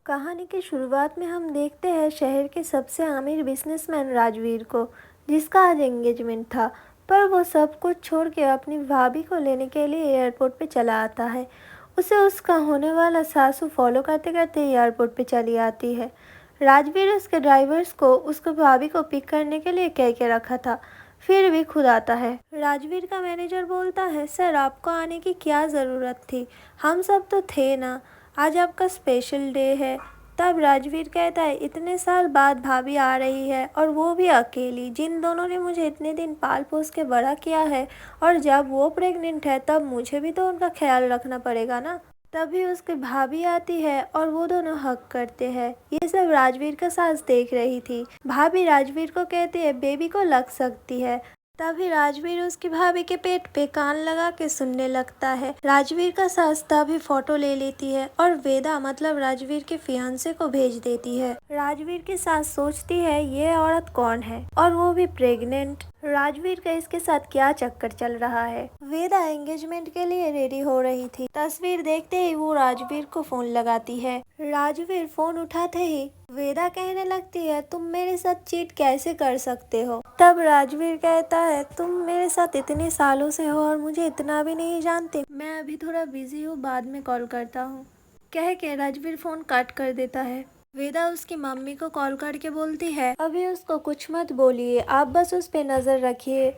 कहानी की शुरुआत में हम देखते हैं शहर के सबसे अमीर बिजनेसमैन राजवीर को, जिसका आज एंगेजमेंट था। पर वो सब कुछ छोड़ के अपनी भाभी को लेने के लिए एयरपोर्ट पे चला आता है। उसे उसका होने वाला सासू फॉलो करते करते एयरपोर्ट पे चली आती है। राजवीर उसके ड्राइवर्स को उसको भाभी को पिक करने के लिए कह के रखा था, फिर भी खुद आता है। राजवीर का मैनेजर बोलता है, सर आपको आने की क्या ज़रूरत थी, हम सब तो थे ना, आज आपका स्पेशल डे है। तब राजवीर कहता है, इतने साल बाद भाभी आ रही है और वो भी अकेली, जिन दोनों ने मुझे इतने दिन पाल पोस के बड़ा किया है, और जब वो प्रेग्नेंट है तब मुझे भी तो उनका ख्याल रखना पड़ेगा ना। तभी उसकी भाभी आती है और वो दोनों हक करते हैं। ये सब राजवीर का सास देख रही थी। भाभी राजवीर को कहती है, बेबी को लग सकती है। तभी राजवीर उसकी भाभी के पेट पे कान लगा के सुनने लगता है। राजवीर का सास तभी फोटो ले लेती है और वेदा मतलब राजवीर के फियांसे को भेज देती है। राजवीर की सास सोचती है, ये औरत कौन है और वो भी प्रेग्नेंट। राजवीर का इसके साथ क्या चक्कर चल रहा है। वेदा एंगेजमेंट के लिए रेडी हो रही थी। तस्वीर देखते ही वो राजवीर को फोन लगाती है। राजवीर फोन उठाते ही वेदा कहने लगती है, तुम मेरे साथ चीट कैसे कर सकते हो। तब राजवीर कहता है, तुम मेरे साथ इतने सालों से हो और मुझे इतना भी नहीं जानते, मैं अभी थोड़ा बिजी हूँ, बाद में कॉल करता हूँ। कह के राजवीर फोन कट कर देता है। वेदा उसकी मम्मी को कॉल करके बोलती है, अभी उसको कुछ मत बोलिए, आप बस उस पे नजर रखिए।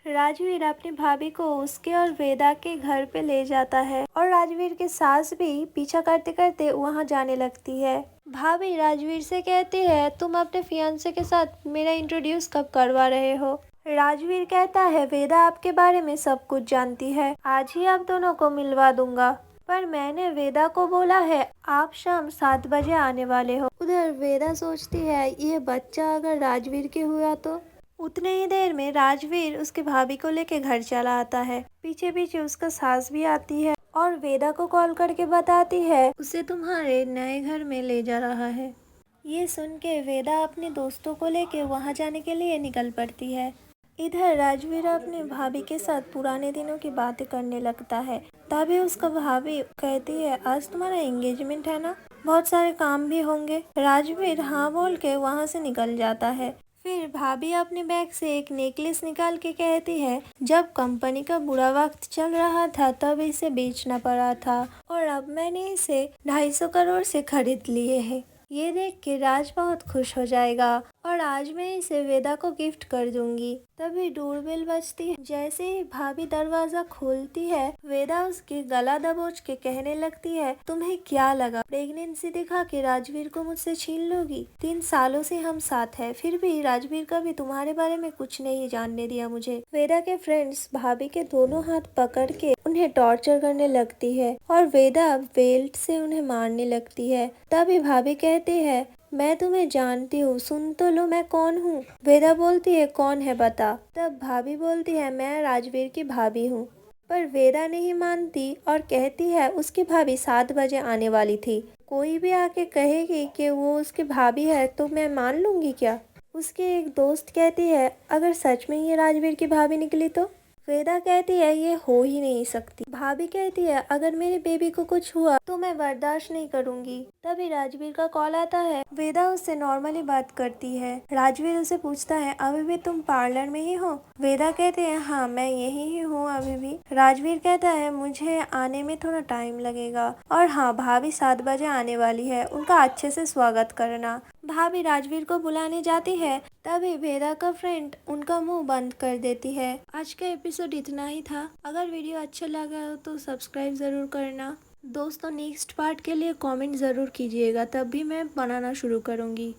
राजवीर अपनी भाभी को उसके और वेदा के घर पे ले जाता है और राजवीर की सास भी पीछा करते करते वहां जाने लगती है। भाभी राजवीर से कहती है, तुम अपने फियांसे के साथ मेरा इंट्रोड्यूस कब करवा रहे हो। राजवीर कहता है, वेदा आपके बारे में सब कुछ जानती है, आज ही आप दोनों को मिलवा दूंगा। पर मैंने वेदा को बोला है आप शाम 7 बजे आने वाले हो। उधर वेदा सोचती है, ये बच्चा अगर राजवीर के हुआ तो। उतने ही देर में राजवीर उसके भाभी को लेके घर चला आता है। पीछे पीछे उसका सास भी आती है और वेदा को कॉल करके बताती है, उसे तुम्हारे नए घर में ले जा रहा है। ये सुन के वेदा अपने दोस्तों को लेके वहां जाने के लिए निकल पड़ती है। इधर राजवीर अपने भाभी के साथ पुराने दिनों की बातें करने लगता है। तभी उसका भाभी कहती है, आज तुम्हारा एंगेजमेंट है ना, बहुत सारे काम भी होंगे। राजवीर हाँ बोल के वहाँ से निकल जाता है। फिर भाभी अपने बैग से एक नेकलेस निकाल के कहती है, जब कंपनी का बुरा वक्त चल रहा था तब इसे बेचना पड़ा था और अब मैंने इसे 250 करोड़ से खरीद लिए है। ये देख के राज बहुत खुश हो जाएगा और आज मैं इसे वेदा को गिफ्ट कर दूंगी। तभी डोरबेल बजती है। जैसे ही भाभी दरवाजा खोलती है, वेदा उसके गला दबोच के कहने लगती है, तुम्हें क्या लगा प्रेगनेंसी दिखा के राजवीर को मुझसे छीन लोगी। 3 सालों से हम साथ हैं, फिर भी राजवीर कभी तुम्हारे बारे में कुछ नहीं जानने दिया मुझे। वेदा के फ्रेंड्स भाभी के दोनों हाथ पकड़ के उन्हें टॉर्चर करने लगती है और वेदा बेल्ट से उन्हें मारने लगती है। तभी भाभी कहती है, मैं तुम्हें जानती हूँ, सुन तो लो मैं कौन हूँ। वेदा बोलती है, कौन है बता। तब भाभी बोलती है, मैं राजवीर की भाभी हूँ। पर वेदा नहीं मानती और कहती है, उसकी भाभी 7 बजे आने वाली थी, कोई भी आके कहेगी कि वो उसकी भाभी है तो मैं मान लूंगी क्या। उसकी एक दोस्त कहती है, अगर सच में ये राजवीर की भाभी निकली तो। वेदा कहती है, ये हो ही नहीं सकती। भाभी कहती है, अगर मेरे बेबी को कुछ हुआ तो मैं बर्दाश्त नहीं करूंगी। तभी राजवीर का कॉल आता है। वेदा उससे नॉर्मली बात करती है। राजवीर उसे पूछता है, अभी भी तुम पार्लर में ही हो। वेदा कहते हैं, हाँ मैं यही ही हूँ अभी भी। राजवीर कहता है, मुझे आने में थोड़ा टाइम लगेगा और हाँ भाभी 7 बजे आने वाली है, उनका अच्छे से स्वागत करना। भाभी राजवीर को बुलाने जाती है। तभी वेदा का फ्रेंड उनका मुंह बंद कर देती है। आज का एपिसोड इतना ही था। अगर वीडियो अच्छा लगा हो तो सब्सक्राइब जरूर करना। दोस्तों नेक्स्ट पार्ट के लिए कमेंट ज़रूर कीजिएगा, तब भी मैं बनाना शुरू करूँगी।